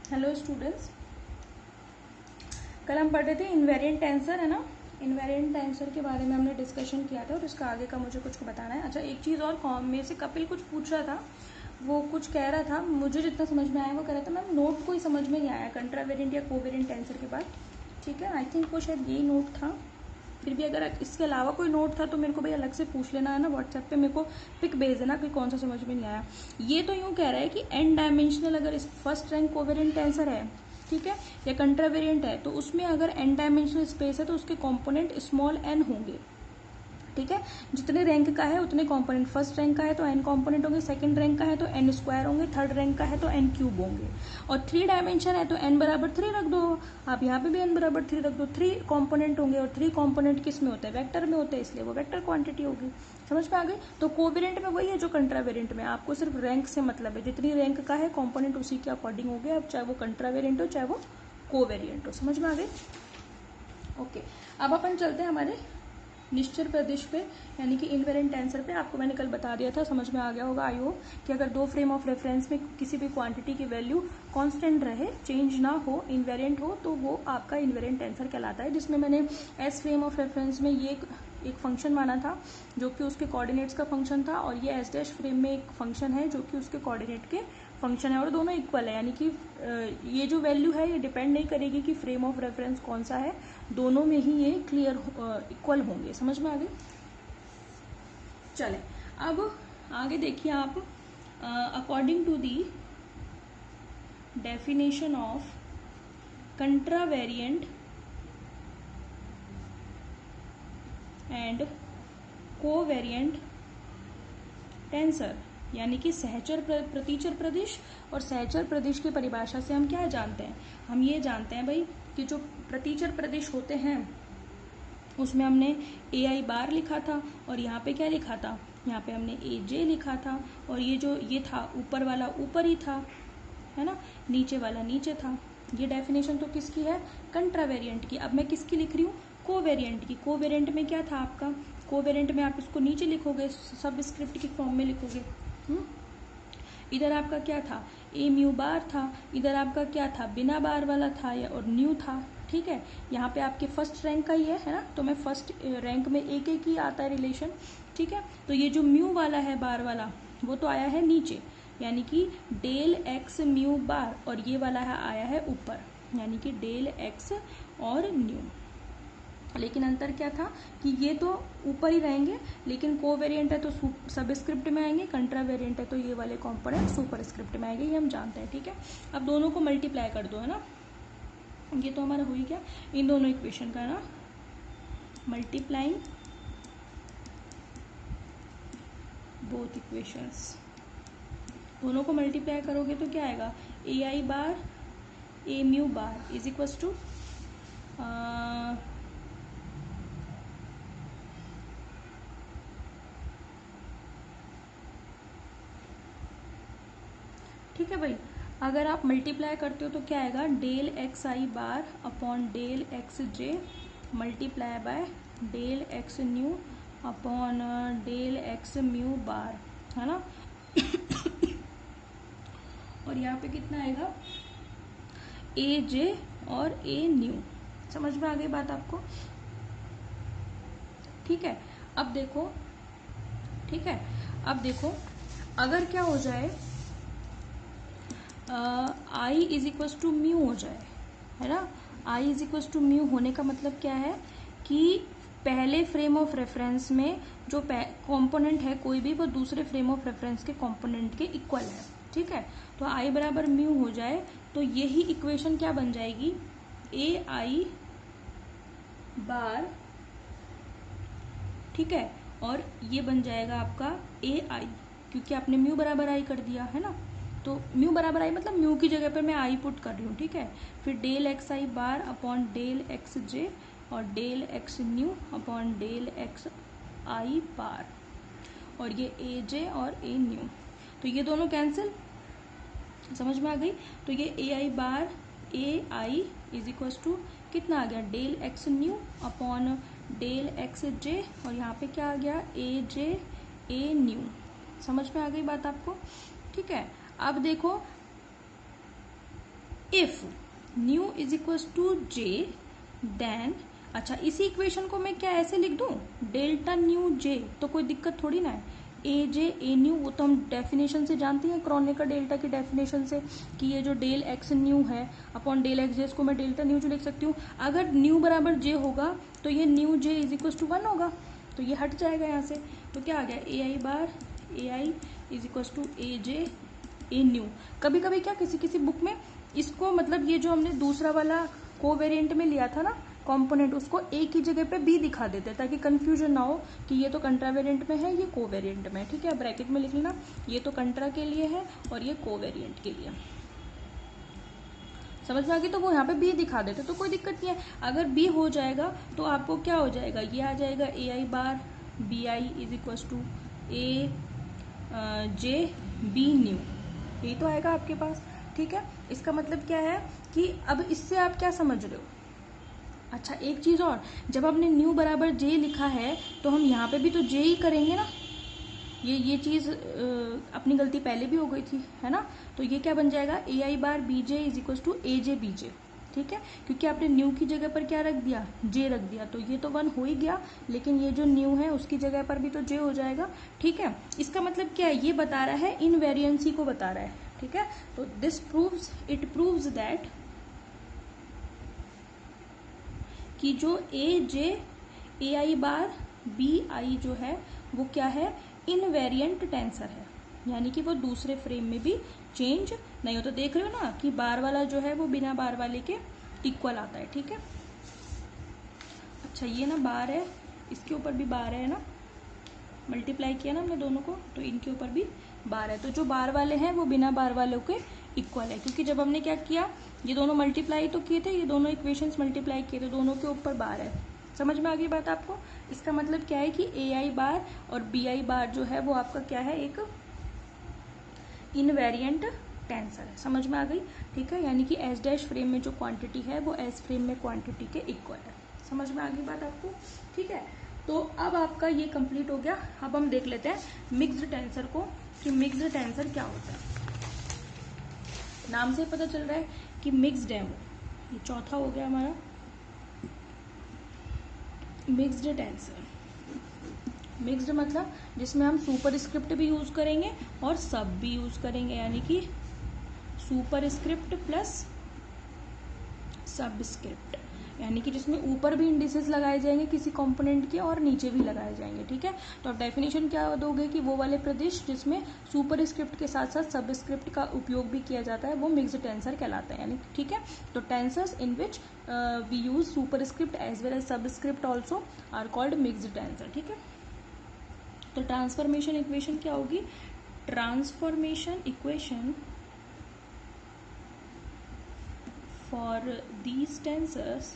Hello students, कल हम पढ़ रहे थे इनवेरिएंट टेंसर, है ना। इनवेरिएंट टेंसर के बारे में हमने डिस्कशन किया था और इसका आगे का मुझे कुछ बताना है। अच्छा, एक चीज़ और, मेरे से कपिल कुछ पूछ रहा था, वो कुछ कह रहा था, मुझे जितना समझ में आया वो कह रहा था मैम नोट कोई समझ में नहीं आया कंट्रावेरिएंट या कोवेरिएंट टेंसर के बाद। ठीक है, आई थिंक वो शायद यही नोट था। फिर भी अगर इसके अलावा कोई नोट था तो मेरे को भाई अलग से पूछ लेना, है ना। व्हाट्सएप पे मेरे को पिक भेज देना कि कौन सा समझ में नहीं आया। ये तो यूँ कह रहा है कि एन डायमेंशनल अगर इस फर्स्ट रैंक कोवेरिएंट टेंसर है, ठीक है, या कंट्रावेरिएंट है, तो उसमें अगर एन डायमेंशनल स्पेस है तो उसके कंपोनेंट स्मॉल एन होंगे। ठीक है, जितने रैंक का है उतने कंपोनेंट, फर्स्ट रैंक का है तो एन कंपोनेंट होंगे, सेकंड रैंक का है तो एन स्क्वायर होंगे, थर्ड रैंक का है तो एन क्यूब होंगे। और 3 डायमेंशन है तो एन बराबर 3 रख दो। आप यहाँ पे भी एन बराबर 3 रख दो। 3 कंपोनेंट होंगे और 3 कंपोनेंट किस में होते हैं, वेक्टर में होते हैं, इसलिए वो वेक्टर क्वांटिटी होगी। समझ में आ गई। तो कोवेरिएंट में वही है जो कंट्रावेरिएंट में, आपको सिर्फ रैंक से मतलब है, जितनी रैंक का है कंपोनेंट उसी के अकॉर्डिंग हो गया, अब चाहे वो कंट्रावेरिएंट हो चाहे वो कोवेरिएंट हो। समझ में आ गई। ओके, अब अपन चलते हैं हमारे निश्चर प्रदेश पे, यानी कि इनवेरिएंट टेंसर पे। आपको मैंने कल बता दिया था, समझ में आ गया होगा आई होप, कि अगर दो फ्रेम ऑफ रेफरेंस में किसी भी क्वांटिटी की वैल्यू कांस्टेंट रहे, चेंज ना हो, इनवेरिएंट हो, तो वो आपका इनवेरिएंट टेंसर कहलाता है। जिसमें मैंने एस फ्रेम ऑफ रेफरेंस में ये एक फंक्शन माना था जो कि उसके कोऑर्डिनेट्स का फंक्शन था, और ये एस डैश फ्रेम में एक फंक्शन है जो कि उसके कोऑर्डिनेट के फंक्शन है, और दोनों इक्वल है। यानी कि ये जो वैल्यू है ये डिपेंड नहीं करेगी कि फ्रेम ऑफ रेफरेंस कौन सा है, दोनों में ही ये क्लियर इक्वल होंगे। समझ में आ गई। चले अब आगे देखिए आप, according to the definition of contravariant and covariant tensor, यानी कि सहचर प्रतिचर प्रदेश और सहचर प्रदेश की परिभाषा से हम क्या जानते हैं, हम ये जानते हैं भाई कि जो प्रतिचर प्रदेश होते हैं उसमें हमने ए आई बार लिखा था, और यहाँ पे क्या लिखा था, यहाँ पे हमने ए जे लिखा था, और ये जो ये था ऊपर वाला ऊपर ही था, है ना, नीचे वाला नीचे था। ये डेफिनेशन तो किसकी है, कंट्रावेरिएंट की। अब मैं किसकी लिख रही हूँ, कोवेरिएंट की। कोवेरिएंट में क्या था आपका, कोवेरिएंट में आप इसको नीचे लिखोगे, सब स्क्रिप्ट की फॉर्म में लिखोगे। इधर आपका क्या था, ए म्यू बार था, इधर आपका क्या था, बिना बार वाला था और न्यू था। ठीक है, यहाँ पे आपके फर्स्ट रैंक का ही है ना, तो मैं फर्स्ट रैंक में एक एक ही आता है रिलेशन। ठीक है, तो ये जो म्यू वाला है बार वाला वो तो आया है नीचे, यानी कि डेल एक्स म्यू बार, और ये वाला है आया है ऊपर, यानी कि डेल एक्स और न्यू। लेकिन अंतर क्या था कि ये तो ऊपर ही रहेंगे, लेकिन कोवेरिएंट है तो सब स्क्रिप्ट में आएंगे, कंट्रावेरिएंट है तो ये वाले कंपोनेंट सुपर स्क्रिप्ट में आएंगे, ये हम जानते हैं। ठीक है, अब दोनों को मल्टीप्लाई कर दो, है ना। ये तो हमारा हो ही गया इन दोनों इक्वेशन का ना, मल्टीप्लाइंग बोथ इक्वेशंस। दोनों को मल्टीप्लाई करोगे तो क्या आएगा, A I bar A mu bar is equals to ठीक है भाई। अगर आप मल्टीप्लाई करते हो तो क्या आएगा, del x I bar upon del x j multiply by del x nu upon del x mu bar, है ना। और यहाँ पे कितना आएगा, ए जे और ए न्यू। समझ में आ गई बात आपको। ठीक है, अब देखो, ठीक है, अब देखो अगर क्या हो जाए, आई इज इक्वल्स टू म्यू हो जाए, है ना। आई इज इक्वल्स टू म्यू होने का मतलब क्या है कि पहले फ्रेम ऑफ रेफरेंस में जो कंपोनेंट है कोई भी, वो दूसरे फ्रेम ऑफ रेफरेंस के कंपोनेंट के इक्वल है। ठीक है, तो आई बराबर म्यू हो जाए तो यही इक्वेशन क्या बन जाएगी, ए आई बार, ठीक है, और ये बन जाएगा आपका ए आई, क्योंकि आपने म्यू बराबर आई कर दिया है ना। तो म्यू बराबर आई मतलब म्यू की जगह पे मैं आई पुट कर रही हूँ। ठीक है, फिर डेल एक्स आई bar upon del x J और del x nu upon del x आई बार, और ये ए जे और ए न्यू, तो ये दोनों कैंसिल। समझ में आ गई। तो ये A I bar A I is equals to कितना आ गया, del x nu upon del x J, और यहाँ पे क्या आ गया, ए जे ए न्यू। समझ में आ गई बात आपको। ठीक है, अब देखो if nu is equal to j then, अच्छा इसी इक्वेशन को मैं क्या ऐसे लिख दूं, डेल्टा न्यू जे, तो कोई दिक्कत थोड़ी ना है। ए जे ए न्यू, वो तो हम डेफिनेशन से जानते हैं, क्रोनेकर डेल्टा की डेफिनेशन से, कि ये जो डेल एक्स न्यू है अपॉन डेल एक्स जे, इसको मैं डेल्टा न्यू जो लिख सकती हूँ। अगर न्यू बराबर जे होगा तो ये nu j is equal to 1 होगा, तो ये हट जाएगा यहाँ से। तो क्या आ गया, A I bar A I is equal to A J A nu. कभी कभी क्या किसी किसी बुक में इसको, मतलब ये जो हमने दूसरा वाला कोवेरिएंट में लिया था ना कंपोनेंट, उसको ए की जगह पे बी दिखा देते हैं ताकि कंफ्यूजन ना हो कि ये तो कंट्रावेरिएंट में है, ये कोवेरिएंट में है। ठीक है, ब्रैकेट में लिख लेना, ये तो कंट्रा के लिए है और ये कोवेरिएंट के लिए। समझ में आ गई, तो वो यहाँ पे बी दिखा देते, तो कोई दिक्कत नहीं है। अगर बी हो जाएगा तो आपको क्या हो जाएगा, ये आ जाएगा A I bar B I is equal to A J B nu, यही तो आएगा आपके पास। ठीक है, इसका मतलब क्या है कि अब इससे आप क्या समझ रहे हो। अच्छा एक चीज़ और, जब आपने न्यू बराबर जे लिखा है तो हम यहाँ पे भी तो जे ही करेंगे ना, ये चीज़ अपनी गलती पहले भी हो गई थी, है ना। तो ये क्या बन जाएगा, A I bar B J is equal to A J B J. ठीक है, क्योंकि आपने न्यू की जगह पर क्या रख दिया, जे रख दिया, तो ये तो 1 हो ही गया, लेकिन ये जो न्यू है उसकी जगह पर भी तो जे हो जाएगा। ठीक है, इसका मतलब क्या है, ये बता रहा है इनवेरिएंसी को बता रहा है। ठीक है, तो this proves, it proves that कि जो ए J A I bar B आई जो है वो क्या है, इनवेरिएंट टेंसर है, यानी कि वो दूसरे फ्रेम में भी चेंज नहीं होता। देख रहे हो ना कि बार वाला जो है वो बिना बार वाले के इक्वल आता है। ठीक है, अच्छा ये ना बार है, इसके ऊपर भी बार है ना, मल्टीप्लाई किया ना हमने दोनों को, तो इनके ऊपर भी बार है, तो जो बार वाले हैं वो बिना बार वालों के इक्वल है, क्योंकि जब हमने क्या किया, ये दोनों मल्टीप्लाई तो किए थे, ये दोनों इक्वेशंस मल्टीप्लाई किए थे, दोनों के ऊपर बार है। समझ में आ गई बात आपको। इसका मतलब क्या है कि ए आई बार और बी आई बार जो है वो आपका क्या है, एक इनवेरिएंट टेंसर है। समझ में आ गई। ठीक है, यानी कि एस डैश फ्रेम में जो क्वांटिटी है वो एस फ्रेम में क्वांटिटी के इक्वल है। समझ में आ गई बात आपको। ठीक है, तो अब आपका ये कंप्लीट हो गया। अब हम देख लेते हैं मिक्स्ड टेंसर को, कि मिक्स्ड टेंसर क्या होता है। नाम से पता चल रहा है कि मिक्स्ड है वो। ये चौथा हो गया हमारा मिक्स्ड टेंसर। मिक्स्ड मतलब जिसमें हम सुपर स्क्रिप्ट भी यूज करेंगे और सब भी यूज करेंगे, यानी कि सुपर स्क्रिप्ट प्लस सब स्क्रिप्ट, यानी कि जिसमें ऊपर भी इंडिसेस लगाए जाएंगे किसी कंपोनेंट के और नीचे भी लगाए जाएंगे। ठीक है, तो आप डेफिनेशन क्या दोगे कि वो वाले प्रदेश जिसमें सुपर स्क्रिप्ट के साथ साथ सब स्क्रिप्ट का उपयोग भी किया जाता है वो मिक्स्ड टेंसर कहलाता है। यानी ठीक है, तो tensors in which we use superscript as well as subscript also are called mixed tensor. ठीक है, तो ट्रांसफॉर्मेशन इक्वेशन क्या होगी, transformation equation for these tensors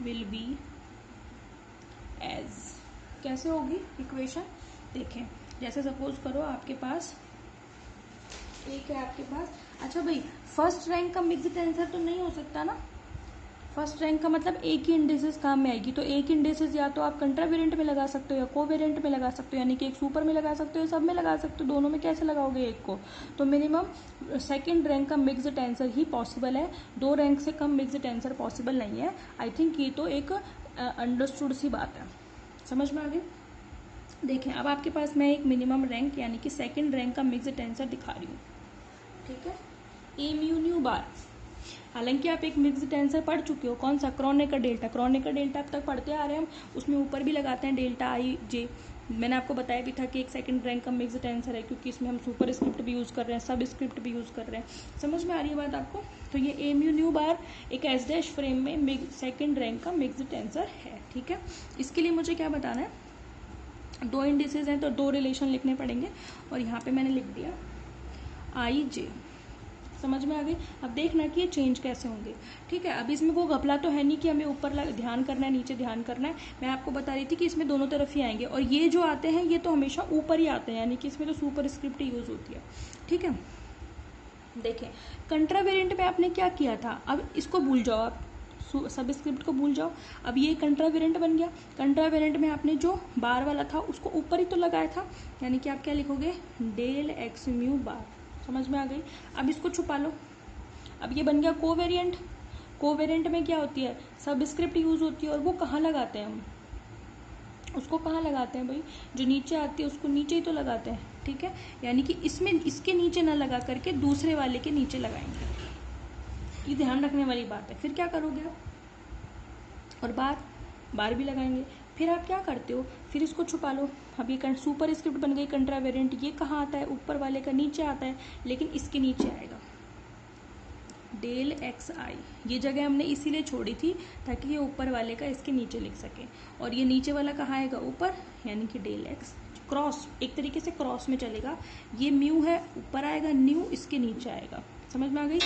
will be as, कैसे होगी इक्वेशन, देखें जैसे सपोज करो आपके पास एक है आपके पास, अच्छा भाई फर्स्ट रैंक का मिक्स्ड टेंसर तो नहीं हो सकता ना। फर्स्ट रैंक का मतलब एक ही इंडिसेस काम में आएगी, तो एक इंडिसेस या तो आप कंट्रावेरिएंट में लगा सकते हो या कोवेरिएंट में लगा सकते हो, यानी कि एक सुपर में लगा सकते हो, सब में लगा सकते हो, दोनों में कैसे लगाओगे एक को। तो मिनिमम सेकंड रैंक का मिक्स्ड टेंसर ही पॉसिबल है, 2 रैंक से कम मिक्स्ड टेंसर पॉसिबल नहीं है। आई थिंक ये तो एक अंडरस्टूड सी बात है, समझ में आ गई। देखें अब आपके पास मैं एक मिनिमम रैंक यानी कि सेकंड रैंक का मिक्स्ड टेंसर दिखा रही हूँ। ठीक है, ए म्यू न्यू बार, हालांकि आप एक मिक्स्ड टेंसर पढ़ चुके हो, कौन सा, क्रोनेकर डेल्टा। क्रोनेकर डेल्टा अब तक पढ़ते आ रहे हैं हम, उसमें ऊपर भी लगाते हैं डेल्टा आई जे। मैंने आपको बताया भी था कि एक सेकंड रैंक का मिक्स्ड टेंसर है, क्योंकि इसमें हम सुपर स्क्रिप्ट भी यूज कर रहे हैं, सब स्क्रिप्ट भी यूज कर रहे हैं। समझ में आ रही है बात आपको। तो ये ए म्यू न्यू बार एक एस डैश फ्रेम में सेकंड रैंक का मिक्स्ड टेंसर है। ठीक है, इसके लिए मुझे क्या बताना है, 2 इंडिसेस हैं तो 2 रिलेशन लिखने पड़ेंगे, और यहाँ पे मैंने लिख दिया आई जे। समझ में आ गई। अब देखना कि ये चेंज कैसे होंगे। ठीक है, अब इसमें कोई घपला तो है नहीं कि हमें ऊपर ध्यान करना है नीचे ध्यान करना है। मैं आपको बता रही थी कि इसमें दोनों तरफ ही आएंगे, और ये जो आते हैं ये तो हमेशा ऊपर ही आते हैं, यानी कि इसमें तो सुपर स्क्रिप्ट यूज होती है। ठीक है, देखें कंट्रावेरिएंट में आपने क्या किया था, अब इसको भूल जाओ आप, सब स्क्रिप्ट को भूल जाओ। अब ये कंट्रावेरिएंट बन गया। कंट्रावेरिएंट में आपने जो बार वाला था उसको ऊपर ही तो लगाया था, यानी कि आप क्या लिखोगे, डेल एक्स म्यू बार। समझ में आ गई। अब इसको छुपा लो। अब ये बन गया कोवेरिएंट। कोवेरिएंट में क्या होती है, सबस्क्रिप्ट यूज होती है, और वो कहाँ लगाते हैं हम, उसको कहाँ लगाते हैं भाई, जो नीचे आती है उसको नीचे ही तो लगाते हैं, ठीक है। यानी कि इसमें इसके नीचे ना लगा करके दूसरे वाले के नीचे लगाएंगे, ये ध्यान रखने वाली बात है। फिर क्या करोगे आप, और बार भी लगाएंगे। फिर आप क्या करते हो, फिर इसको छुपा लो। अब ये सुपर स्क्रिप्ट बन गई कंट्रावेरिएंट। ये कहाँ आता है, ऊपर वाले का नीचे आता है, लेकिन इसके नीचे आएगा डेल एक्स आई। ये जगह हमने इसीलिए छोड़ी थी ताकि ये ऊपर वाले का इसके नीचे लिख सके, और ये नीचे वाला कहाँ आएगा, ऊपर, यानी कि डेल एक्स क्रॉस, एक तरीके से क्रॉस में चलेगा। ये म्यू है, ऊपर आएगा, न्यू इसके नीचे आएगा। समझ में आ गई,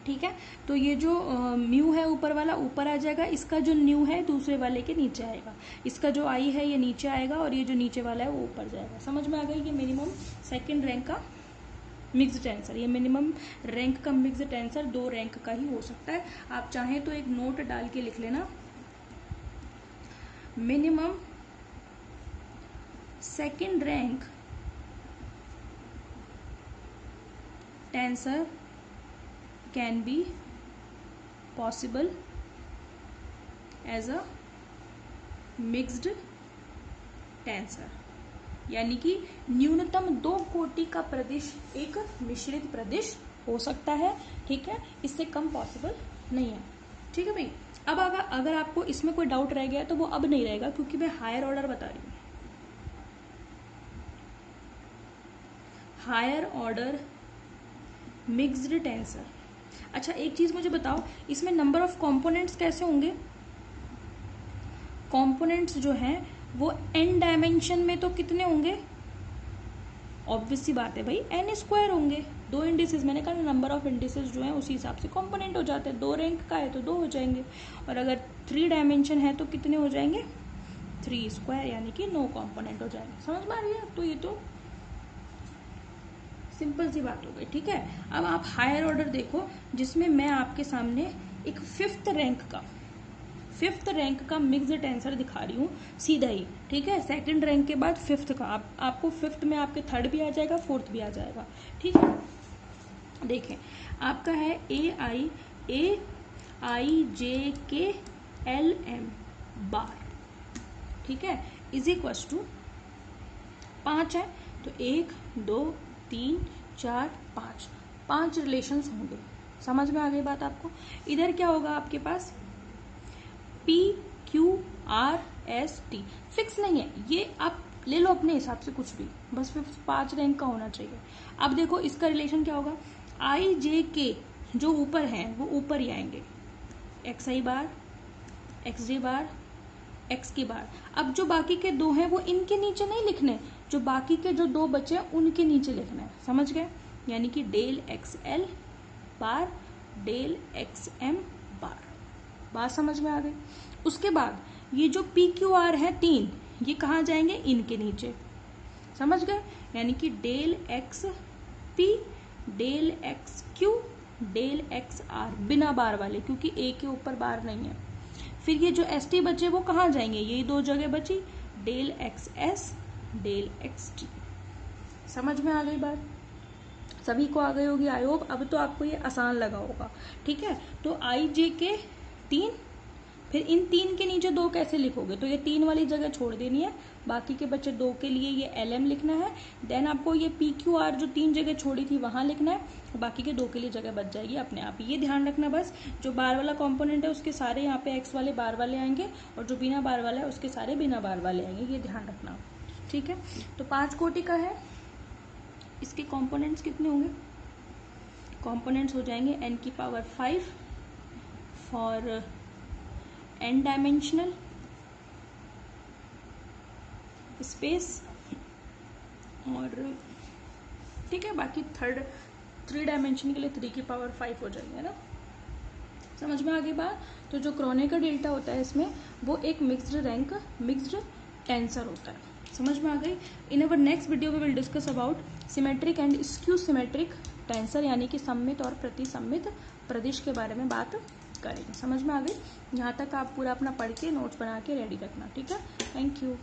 ठीक है। तो ये जो म्यू है ऊपर वाला ऊपर आ जाएगा, इसका जो न्यू है दूसरे वाले के नीचे आएगा, इसका जो आई है ये नीचे आएगा, और ये जो नीचे वाला है वो ऊपर जाएगा। समझ में आ गई। ये मिनिमम सेकंड रैंक का मिक्स्ड टेंसर, ये मिनिमम रैंक का मिक्स्ड टेंसर 2 रैंक का ही हो सकता है। आप चाहें तो एक नोट डाल के लिख लेना, minimum second rank tensor can be possible as a mixed tensor, यानी कि न्यूनतम 2 कोटि का प्रदेश एक मिश्रित प्रदेश हो सकता है, ठीक है। इससे कम पॉसिबल नहीं है, ठीक है भाई। अब अगर आपको इसमें कोई डाउट रह गया तो वो अब नहीं रहेगा, क्योंकि मैं हायर ऑर्डर बता रही हूँ। Higher order mixed tensor. अच्छा एक चीज मुझे बताओ, इसमें नंबर ऑफ कंपोनेंट्स कैसे होंगे। कंपोनेंट्स जो हैं वो n डायमेंशन में तो कितने होंगे, ऑब्वियस सी बात है भाई, n स्क्वायर होंगे। 2 इंडिसेस, मैंने कहा नंबर ऑफ इंडिसेस जो है उसी हिसाब से कंपोनेंट हो जाते हैं। 2 रैंक का है तो 2 हो जाएंगे, और अगर 3 डायमेंशन है तो कितने हो जाएंगे, 3 स्क्वायर, यानी कि 9 कंपोनेंट हो जाएंगे। समझ में आ रही है। तो ये तो सिंपल सी बात हो गई, ठीक है। अब आप हायर ऑर्डर देखो, जिसमें मैं आपके सामने एक 5th रैंक का मिक्स्ड टेंसर दिखा रही हूँ सीधा ही, ठीक है। सेकंड रैंक के बाद 5th का, आपको 5th में आपके 3rd भी आ जाएगा, 4th भी आ जाएगा, ठीक है। देखें आपका है AIJKLM बार, ठीक है, इज इक्वल्स टू 5 है, तो 1 2 3 4 5 रिलेशंस होंगे। समझ में आ गई बात आपको। इधर क्या होगा आपके पास, PQRST फिक्स नहीं है, ये आप ले लो अपने हिसाब से कुछ भी, बस 5 रैंक का होना चाहिए। अब देखो इसका रिलेशन क्या होगा, IJK जो ऊपर हैं वो ऊपर ही आएंगे, XI बार, XJ बार, एक्स की बार। अब जो बाकी के 2 हैं वो इनके नीचे नहीं लिखने, जो बाकी के जो 2 बचे हैं उनके नीचे लिखना है। समझ गए, यानी कि डेल XL बार, डेल XM बार। बात समझ में आ गई। उसके बाद ये जो PQR है 3, ये कहाँ जाएंगे, इनके नीचे। समझ गए, यानी कि del XP, del XQ, del XR, बिना बार वाले, क्योंकि A के ऊपर बार नहीं है। फिर ये जो ST बचे वो कहाँ जाएंगे, यही 2 जगह बची, डेल XS, डेल XT। समझ में आ गई बात, सभी को आ गई होगी आई होप। अब तो आपको ये आसान लगा होगा, ठीक है। तो IJK 3, फिर इन 3 के नीचे 2 कैसे लिखोगे, तो ये 3 वाली जगह छोड़ देनी है, बाकी के बच्चे 2 के लिए ये LM लिखना है। देन आपको ये PQR जो 3 जगह छोड़ी थी वहां लिखना है, बाकी के 2 के लिए जगह बच जाएगी अपने आप। ये ध्यान रखना बस, जो बार वाला कंपोनेंट है उसके सारे यहाँ पे X वाले बार वाले आएंगे, और जो बिना बार वाला है उसके सारे बिना बार वाले आएंगे, ये ध्यान रखना, ठीक है। तो 5 कोटि का है, इसके कॉम्पोनेंट्स कितने होंगे, कॉम्पोनेंट्स हो जाएंगे n⁵ for n dimensional space, और ठीक है, बाकी 3 डायमेंशन के लिए 3⁵ हो जाएंगे ना। समझ में आ गई बात। तो जो क्रोनेकर डेल्टा होता है इसमें वो एक मिक्स्ड टेंसर होता है। समझ में आ गई। In our next video we will discuss about symmetric and skew symmetric tensor, यानी कि सममित और प्रतिसम्मित प्रदेश के बारे में बात करेंगे। समझ में आ गई। यहाँ तक आप पूरा अपना पढ़ के नोट्स बना के रेडी रखना, ठीक है। Thank you.